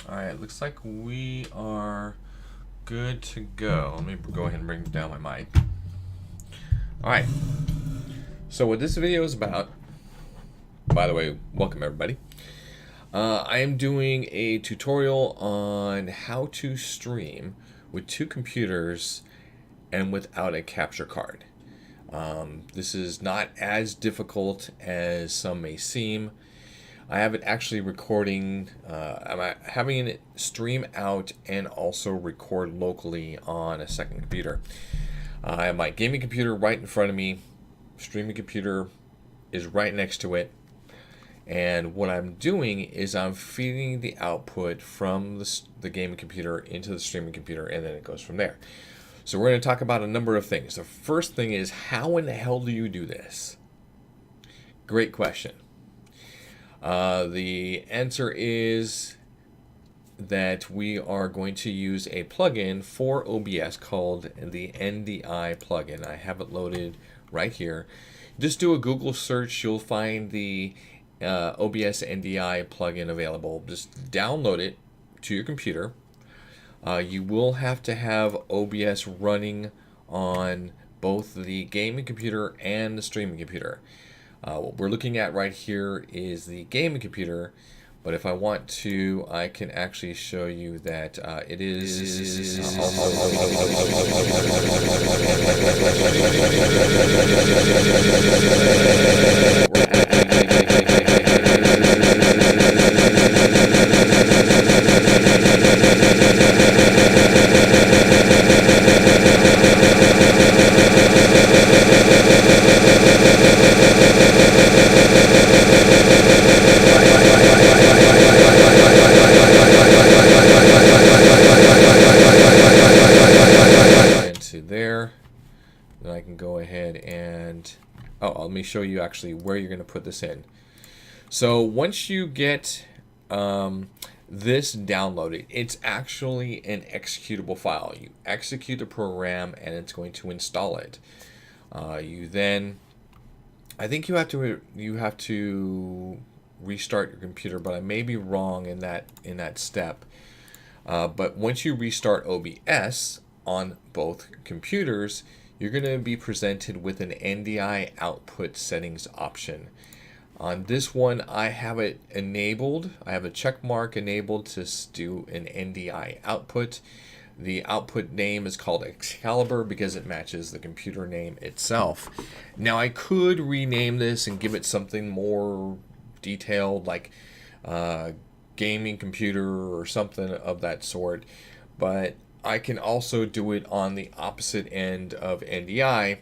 Alright, looks like we are good to go. Let me go ahead and bring down my mic. Alright, so what this video is about, by the way, welcome everybody. I am doing a tutorial on how to stream with two computers and without a capture card. This is not as difficult as some may seem. I have it actually recording, I'm having it stream out and also record locally on a second computer. I have my gaming computer right in front of me, streaming computer is right next to it, and what I'm doing is I'm feeding the output from the gaming computer into the streaming computer, and then it goes from there. So we're going to talk about a number of things. The first thing is, how in the hell do you do this? Great question. The answer is that we are going to use a plugin for OBS called the NDI plugin. I have it loaded right here. Just do a Google search, you'll find the OBS NDI plugin available. Just download it to your computer. You will have to have OBS running on both the gaming computer and the streaming computer. What we're looking at right here is the gaming computer, but if I want to, I can actually show you that it is there. Then I can go ahead and let me show you actually where you're going to put this in. So once you get this downloaded, it's actually an executable file. You execute the program and it's going to install it. You then, I think you have to restart your computer, but I may be wrong in that step. But once you restart OBS on both computers, you're going to be presented with an NDI output settings option. On this one, I have it enabled. I have a check mark enabled to do an NDI output. The output name is called Excalibur because it matches the computer name itself. Now I could rename this and give it something more detailed, like gaming computer or something of that sort, but I can also do it on the opposite end of NDI,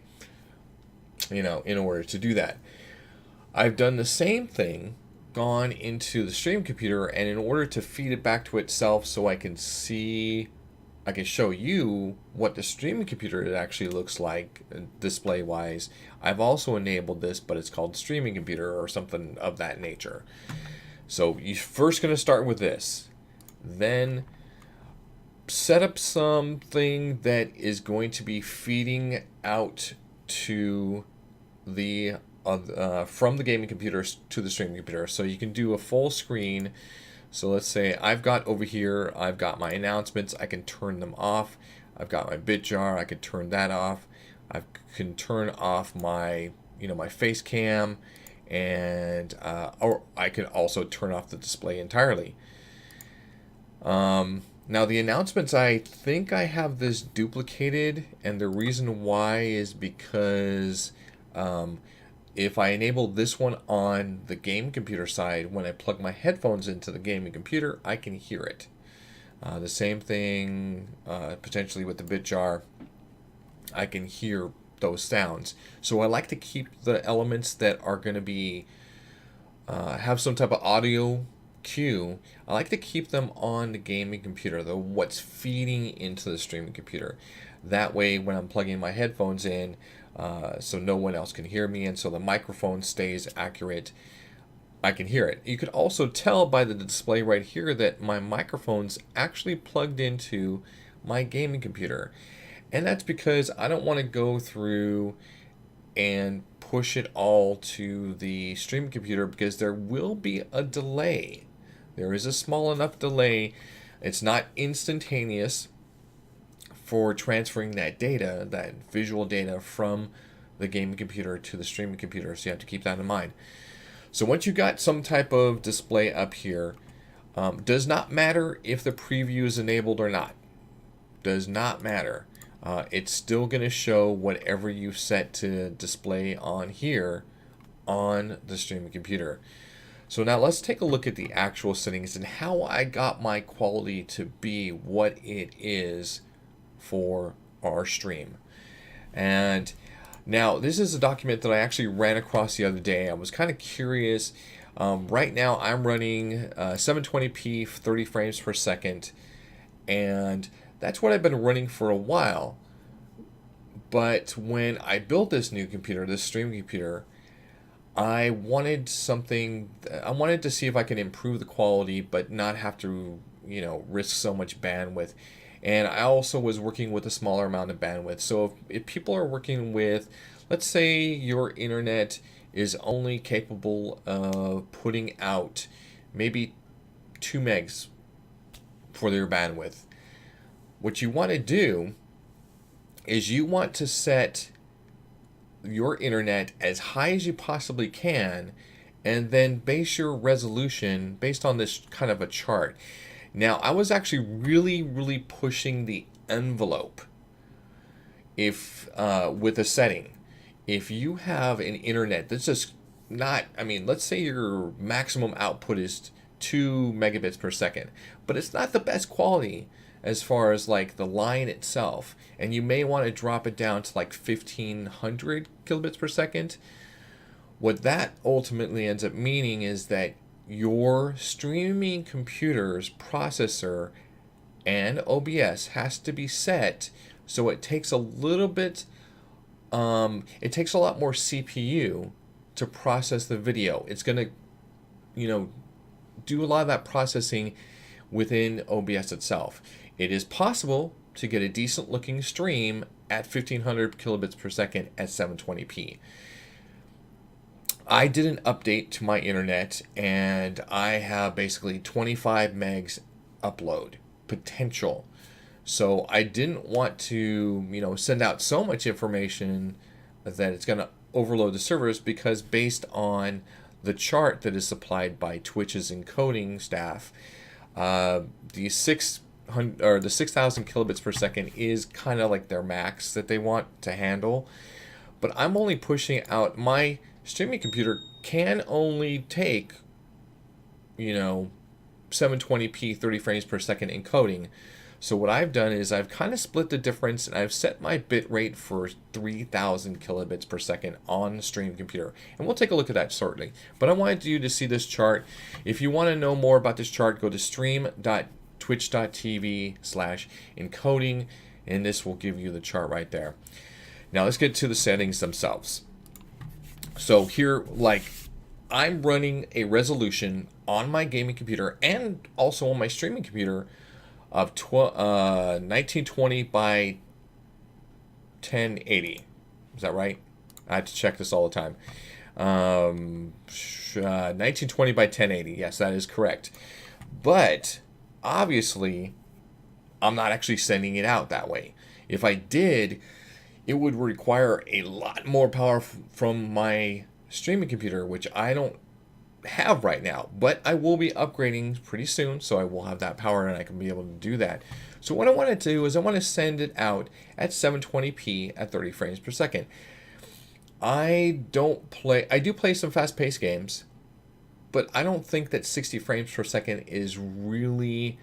in order to do that. I've done the same thing, gone into the stream computer, and in order to feed it back to itself so I can show you what the streaming computer actually looks like display wise, I've also enabled this, but it's called streaming computer or something of that nature. So you're first going to start with this, then set up something that is going to be feeding out to the from the gaming computers to the streaming computer. So you can do a full screen. So let's say I've got over here, I've got my announcements, I can turn them off. I've got my bit jar, I can turn that off. I can turn off my my face cam, and or I can also turn off the display entirely. Now the announcements, I think I have this duplicated, and the reason why is because if I enable this one on the game computer side, when I plug my headphones into the gaming computer, I can hear it. The same thing potentially with the bit jar, I can hear those sounds. So I like to keep the elements that are going to be have some type of audio cue. I like to keep them on the gaming computer, though, what's feeding into the streaming computer. That way, when I'm plugging my headphones in, so no one else can hear me, and so the microphone stays accurate, I can hear it. You could also tell by the display right here that my microphone's actually plugged into my gaming computer. And that's because I don't want to go through and push it all to the streaming computer, because there will be a delay. There is a small enough delay. It's not instantaneous for transferring that data, that visual data from the gaming computer to the streaming computer. So you have to keep that in mind. So once you got some type of display up here, does not matter if the preview is enabled or not. Does not matter. It's still going to show whatever you set to display on here on the streaming computer. So now let's take a look at the actual settings and how I got my quality to be what it is for our stream. And now this is a document that I actually ran across the other day. I was kind of curious. Right now I'm running 720p 30 frames per second, and that's what I've been running for a while. But when I built this new computer, this streaming computer, I wanted to see if I could improve the quality but not have to, risk so much bandwidth. And I also was working with a smaller amount of bandwidth. So if people are working with, let's say your internet is only capable of putting out maybe 2 megs for their bandwidth, what you want to do is you want to set your internet as high as you possibly can, and then base your resolution based on this kind of a chart. Now, I was actually really pushing the envelope if with a setting. If you have an internet that's just not, let's say your maximum output is 2 megabits per second, but it's not the best quality as far as like the line itself, and you may want to drop it down to like 1500 kilobits per second. What that ultimately ends up meaning is that your streaming computer's processor and OBS has to be set so it takes a little bit, it takes a lot more CPU to process the video. It's going to, do a lot of that processing within OBS itself. It is possible to get a decent looking stream at 1500 kilobits per second at 720p. I did an update to my internet and I have basically 25 megs upload potential. So I didn't want to, send out so much information that it's going to overload the servers, because based on the chart that is supplied by Twitch's encoding staff, the 6,000 kilobits per second is kind of like their max that they want to handle. But I'm only pushing out, my streaming computer can only take, 720p 30 frames per second encoding. So what I've done is I've kind of split the difference, and I've set my bit rate for 3000 kilobits per second on the stream computer. And we'll take a look at that shortly. But I wanted you to see this chart. If you want to know more about this chart, go to stream.twitch.tv/encoding, and this will give you the chart right there. Now let's get to the settings themselves. So here, I'm running a resolution on my gaming computer and also on my streaming computer of 1920 by 1080. Is that right? I have to check this all the time. 1920 by 1080. Yes, that is correct. But obviously, I'm not actually sending it out that way. If I did, it would require a lot more power from my streaming computer, which I don't have right now, but I will be upgrading pretty soon, so I will have that power and I can be able to do that. So what I want to do is I want to send it out at 720p at 30 frames per second. I do play some fast-paced games, but I don't think that 60 frames per second is really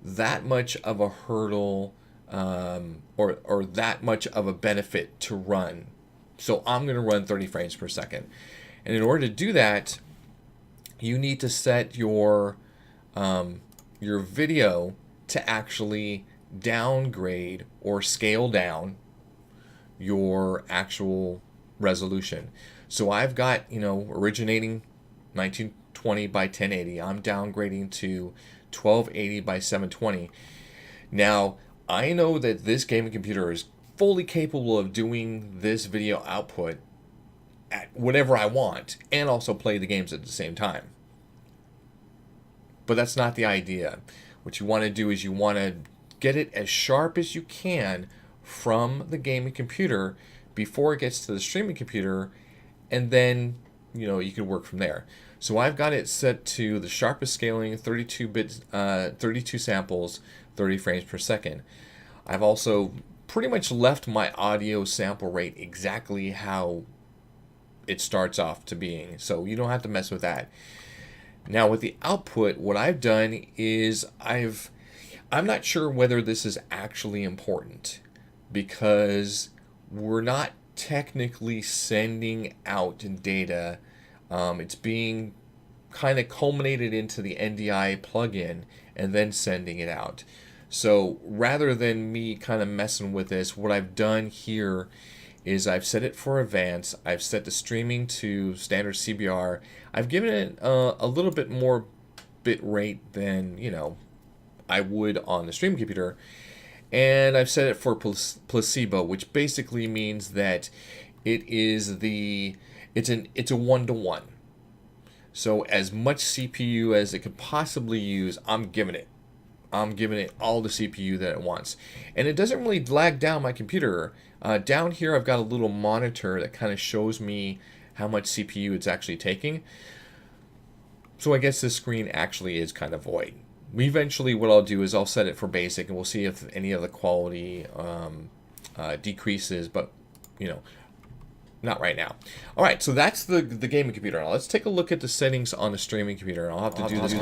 that much of a hurdle or that much of a benefit to run. So I'm going to run 30 frames per second. And in order to do that, you need to set your video to actually downgrade or scale down your actual resolution. So I've got, originating 1920 by 1080. I'm downgrading to 1280 by 720. Now, I know that this gaming computer is fully capable of doing this video output at whatever I want and also play the games at the same time. but that's not the idea. What you want to do is you want to get it as sharp as you can from the gaming computer before it gets to the streaming computer, and then you can work from there. So I've got it set to the sharpest scaling, 32 bits, 32 samples, 30 frames per second. I've also pretty much left my audio sample rate exactly how it starts off to being, so you don't have to mess with that. Now with the output, what I've done is I'm not sure whether this is actually important, because we're not technically sending out data. It's being kind of culminated into the NDI plugin and then sending it out. So rather than me kind of messing with this, what I've done here is I've set it for advanced. I've set the streaming to standard CBR. I've given it a little bit more bit rate than I would on the streaming computer, and I've set it for placebo, which basically means that it's a 1-to-1. So as much CPU as it could possibly use, I'm giving it all the CPU that it wants, and it doesn't really lag down my computer. Down here I've got a little monitor that kind of shows me how much CPU it's actually taking. So I guess this screen actually is kind of void. Eventually what I'll do is I'll set it for basic, and we'll see if any of the quality decreases, but not right now. All right, so that's the gaming computer. Now let's take a look at the settings on the streaming computer, and I'll have to do this.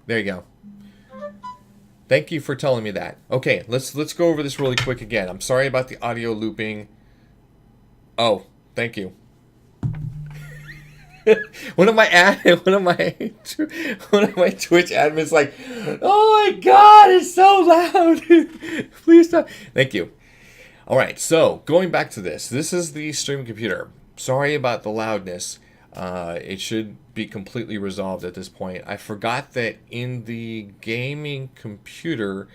There you go. Thank you for telling me that. Okay, let's go over this really quick again. I'm sorry about the audio looping. Oh, thank you. one of my Twitch admins like, "Oh my God, it's so loud! Please stop." Thank you. All right, so going back to this. This is the streaming computer. Sorry about the loudness. It should be completely resolved at this point. I forgot that in the gaming computer,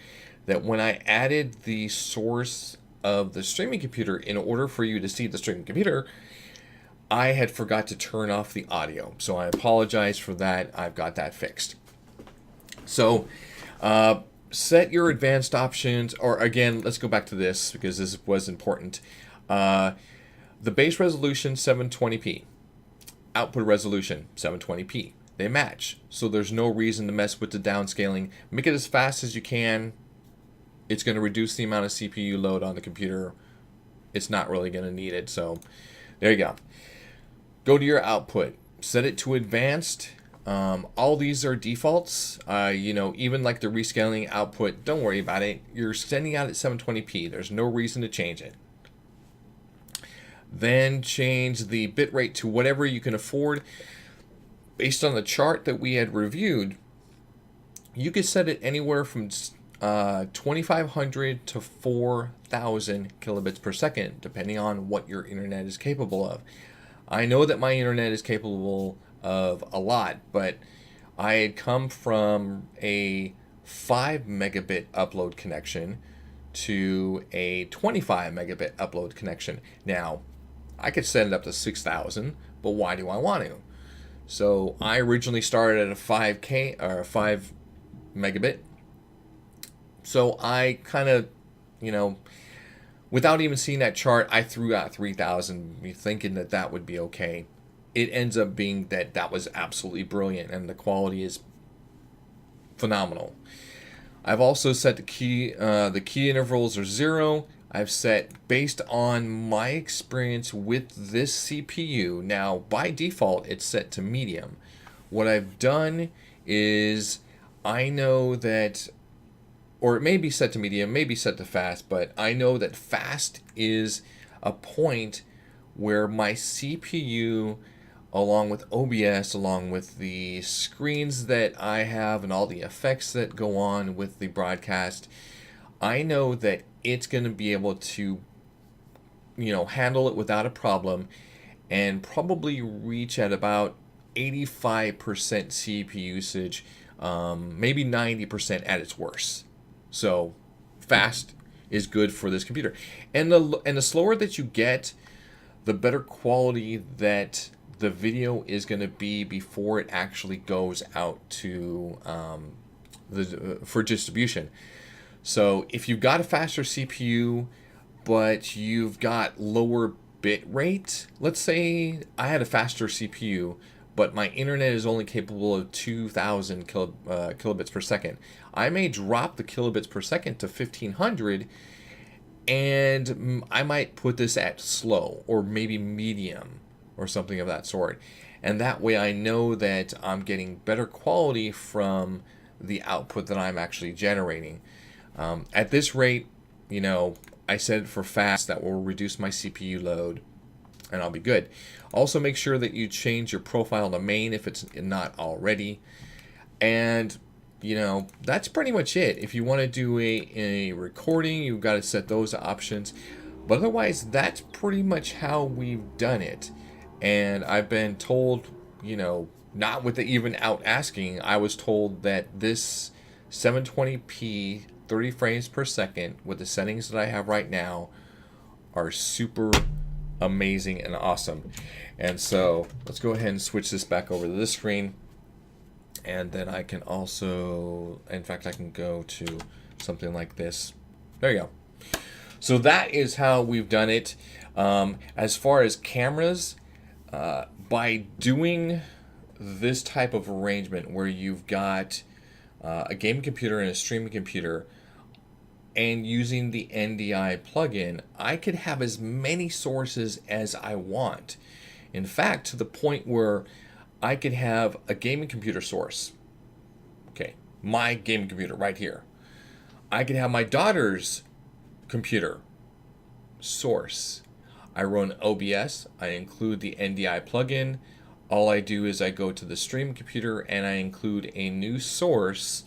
that when I added the source of the streaming computer, in order for you to see the streaming computer, I had forgot to turn off the audio. So I apologize for that. I've got that fixed. So set your advanced options, or again, let's go back to this because this was important. The base resolution 720p. Output resolution 720p. They match, so there's no reason to mess with the downscaling. Make it as fast as you can. It's going to reduce the amount of CPU load on the computer. It's not really going to need it, so there you go. Go to your output, set it to advanced. All these are defaults. Even like the rescaling output, don't worry about it. You're sending out at 720p. There's no reason to change it. Then change the bitrate to whatever you can afford. Based on the chart that we had reviewed, you could set it anywhere from 2500 to 4000 kilobits per second, depending on what your internet is capable of. I know that my internet is capable of a lot, but I had come from a 5 megabit upload connection to a 25 megabit upload connection. Now, I could set it up to 6000, but why do I want to? So I originally started at a 5K or 5 megabit. So I kind of, without even seeing that chart, I threw out 3000 thinking that that would be okay. It ends up being that was absolutely brilliant, and the quality is phenomenal. I've also set the key intervals are 0. I've set based on my experience with this CPU. Now, by default, it's set to medium. What I've done is I know that, or it may be set to medium, may be set to fast, but I know that fast is a point where my CPU, along with OBS, along with the screens that I have and all the effects that go on with the broadcast, I know that it's going to be able to, handle it without a problem and probably reach at about 85% CPU usage, maybe 90% at its worst. So fast is good for this computer. And the slower that you get, the better quality that the video is going to be before it actually goes out to for distribution. So if you've got a faster CPU, but you've got lower bit rate, let's say I had a faster CPU, but my internet is only capable of 2000 kilobits per second. I may drop the kilobits per second to 1500, and I might put this at slow or maybe medium or something of that sort. And that way I know that I'm getting better quality from the output that I'm actually generating. At this rate, I set it for fast. That will reduce my CPU load, and I'll be good. Also, make sure that you change your profile to main if it's not already. And, that's pretty much it. If you want to do a recording, you've got to set those options. But otherwise, that's pretty much how we've done it. And I've been told, not with even out asking, I was told that this 720p 30 frames per second with the settings that I have right now are super amazing and awesome. And so let's go ahead and switch this back over to this screen. And then I can also, in fact, I can go to something like this. There you go. So that is how we've done it. As far as cameras, by doing this type of arrangement where you've got a gaming computer and a streaming computer, and using the NDI plugin, I could have as many sources as I want. In fact, to the point where I could have a gaming computer source. Okay, my gaming computer right here. I could have my daughter's computer source. I run OBS, I include the NDI plugin. All I do is I go to the stream computer and I include a new source.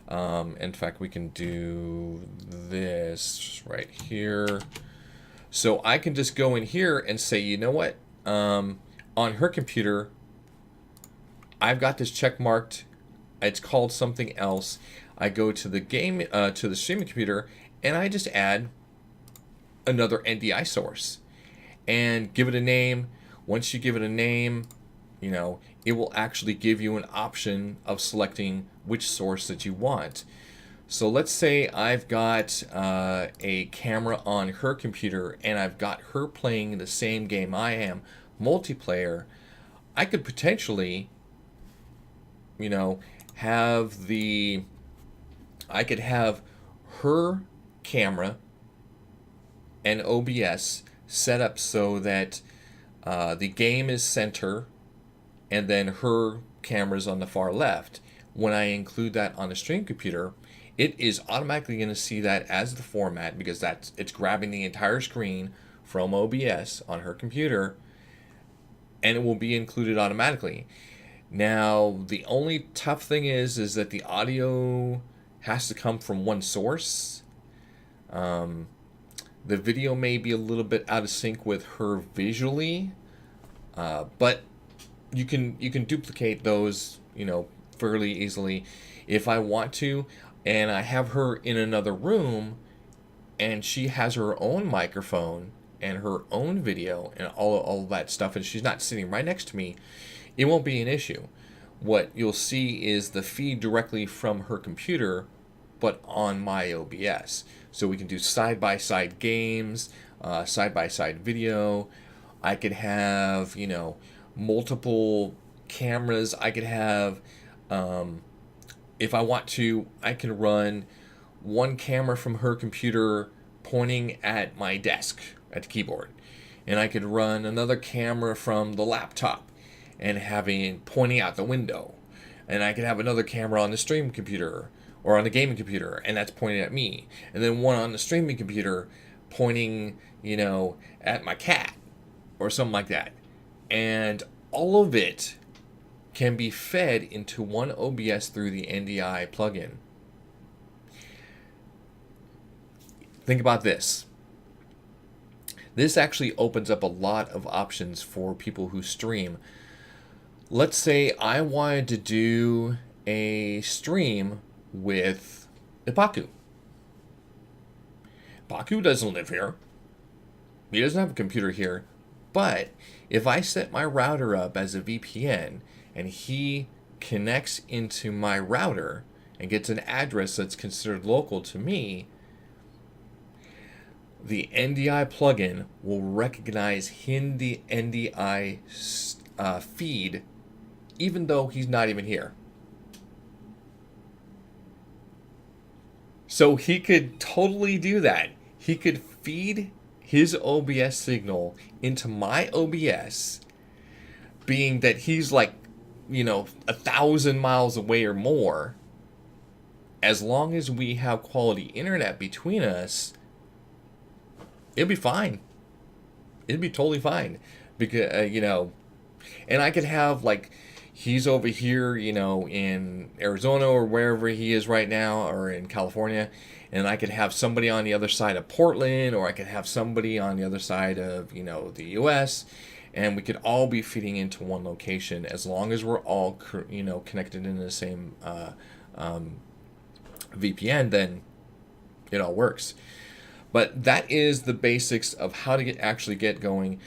In fact, we can do this right here. So I can just go in here and say, you know what? On her computer, I've got this check marked. It's called something else. I go to the to the streaming computer, and I just add another NDI source and give it a name. Once you give it a name, it will actually give you an option of selecting which source that you want. So let's say I've got a camera on her computer and I've got her playing the same game I am, multiplayer. I could potentially, I could have her camera and OBS set up so that the game is center and then her camera's on the far left. When I include that on the stream computer, it is automatically going to see that as the format because it's grabbing the entire screen from OBS on her computer, and it will be included automatically. Now, the only tough thing is that the audio has to come from one source. The video may be a little bit out of sync with her visually, but you can duplicate those, fairly easily if I want to. And I have her in another room, and she has her own microphone and her own video and all that stuff, and she's not sitting right next to me. It won't be an issue. What you'll see is the feed directly from her computer, but on my OBS. So we can do side-by-side games, side-by-side video. I could have, multiple cameras. I could have, if I want to, I can run one camera from her computer pointing at my desk, at the keyboard. And I could run another camera from the laptop and pointing out the window. And I could have another camera on the stream computer or on the gaming computer, and that's pointing at me. And then one on the streaming computer pointing, at my cat or something like that. And all of it can be fed into one OBS through the NDI plugin. Think about this. This actually opens up a lot of options for people who stream. Let's say I wanted to do a stream with Ipaku. Ipaku doesn't live here. He doesn't have a computer here. But if I set my router up as a VPN and he connects into my router and gets an address that's considered local to me, the NDI plugin will recognize the NDI feed even though he's not even here. So he could totally do that. He could feed his OBS signal into my OBS, being that he's like, 1,000 miles away or more. As long as we have quality internet between us, it'll be fine. It'd be totally fine. Because, and I could have he's over here, in Arizona or wherever he is right now, or in California, and I could have somebody on the other side of Portland, or I could have somebody on the other side of, the U.S., and we could all be feeding into one location as long as we're all, connected in the same VPN, then it all works. But that is the basics of how to actually get going.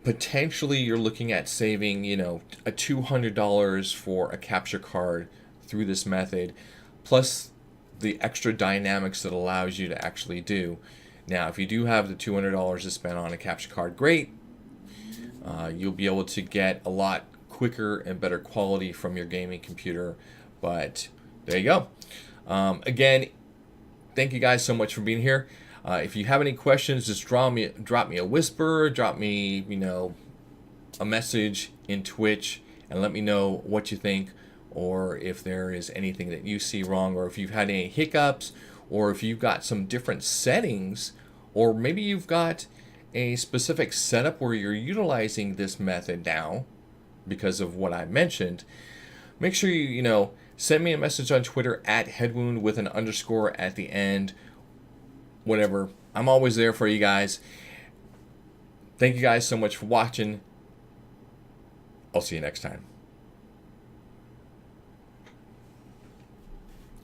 Potentially, you're looking at saving, a $200 for a capture card through this method, plus the extra dynamics that allows you to actually do. Now, if you do have the $200 to spend on a capture card, great. You'll be able to get a lot quicker and better quality from your gaming computer. But there you go. Again, thank you guys so much for being here. If you have any questions, just drop me a whisper, drop me, a message in Twitch, and let me know what you think, or if there is anything that you see wrong, or if you've had any hiccups, or if you've got some different settings, or maybe you've got a specific setup where you're utilizing this method now because of what I mentioned. Make sure you, send me a message on Twitter at Headwound with an underscore at the end. Whatever. I'm always there for you guys. Thank you guys so much for watching. I'll see you next time.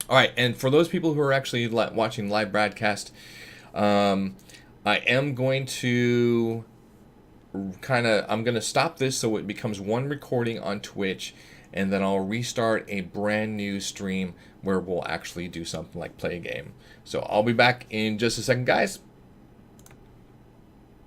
All right, and for those people who are actually watching live broadcast, I am going to I'm going to stop this so it becomes one recording on Twitch, and then I'll restart a brand new stream where we'll actually do something like play a game. So I'll be back in just a second, guys.